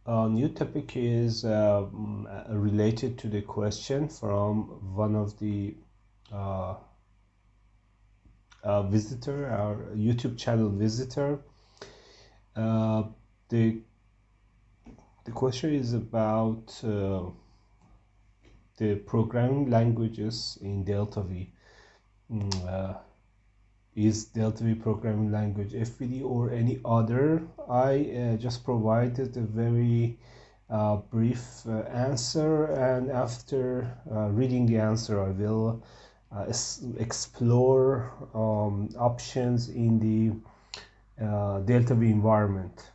New topic is related to the question from one of the uh, visitor, our YouTube channel visitor. Uh, the the question is about the programming languages in DeltaV. Is DeltaV programming language FBD or any other? I just provided a very brief answer, and after reading the answer, I will explore options in the DeltaV environment.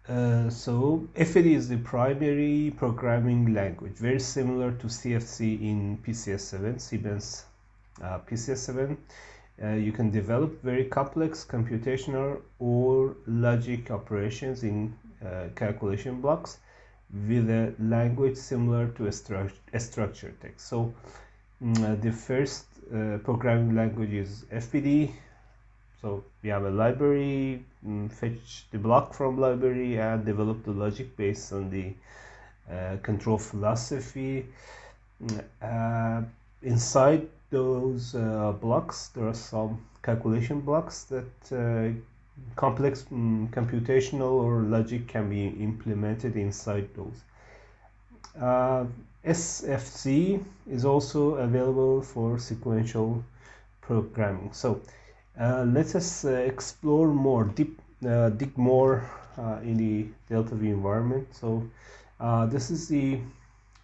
So FBD is the primary programming language, very similar to CFC in PCS7, Siemens PCS7. You can develop very complex computational or logic operations in calculation blocks with a language similar to a structured text. So the first programming language is FBD. So we have a library, fetch the block from library and develop the logic based on the control philosophy. Inside those blocks, there are some calculation blocks that complex computational or logic can be implemented inside those. SFC is also available for sequential programming. So let us explore more, dig more in the DeltaV environment. So this is the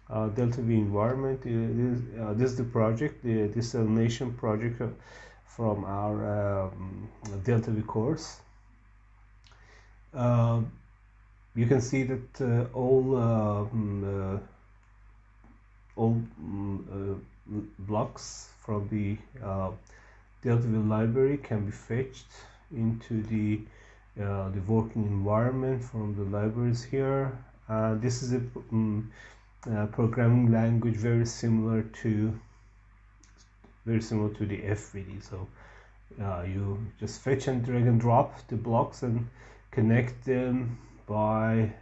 DeltaV environment. This is the project, the desalination project from our DeltaV course. You can see that all blocks from the DeltaV library can be fetched into the working environment from the libraries here. This is a programming language very similar to the FBD. So you just fetch and drag and drop the blocks and connect them by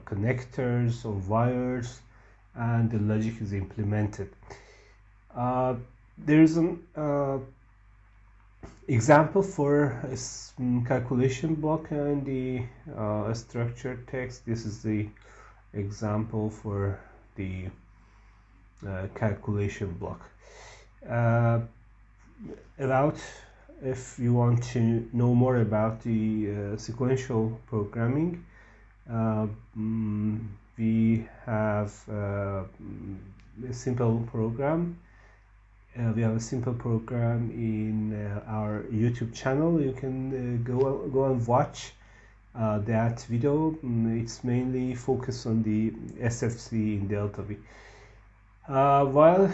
connectors or wires, and the logic is implemented. There's an example for a calculation block and the structured text. This is the example for the calculation block. If you want to know more about the sequential programming, we have a simple program. We have a simple program in our YouTube channel. You can go and watch that video. It's mainly focused on the SFC in DeltaV. While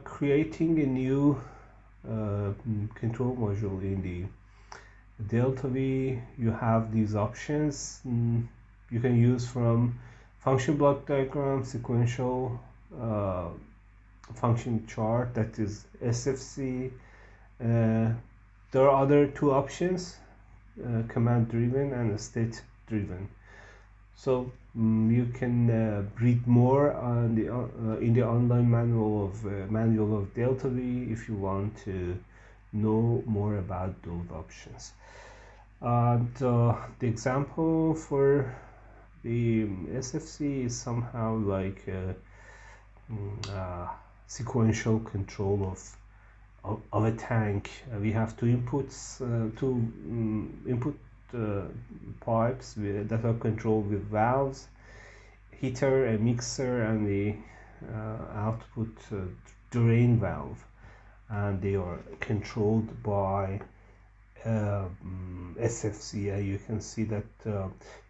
creating a new control module in the DeltaV, you have these options. You can use from function block diagram, sequential function chart, that is SFC. There are other two options, command driven and state driven. So you can read more on the in the online manual of DeltaV if you want to know more about those options. And the example for the SFC is somehow like sequential control of a tank. We have two inputs, input pipes that are controlled with valves, heater, a mixer, and the output drain valve, and they are controlled by SFC. You can see that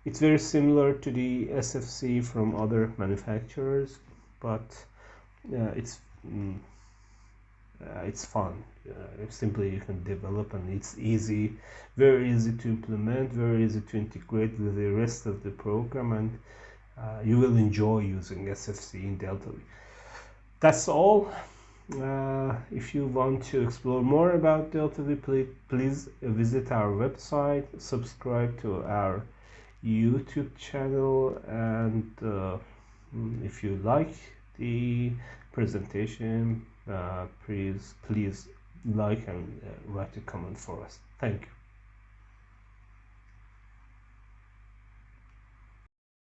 it's very similar to the SFC from other manufacturers, but it's fun. Simply you can develop, and it's easy, very easy to implement, very easy to integrate with the rest of the program, and you will enjoy using SFC in DeltaV. That's all. If you want to explore more about DeltaV, please visit our website, subscribe to our YouTube channel, and if you like the presentation, please like and write a comment for us. Thank you.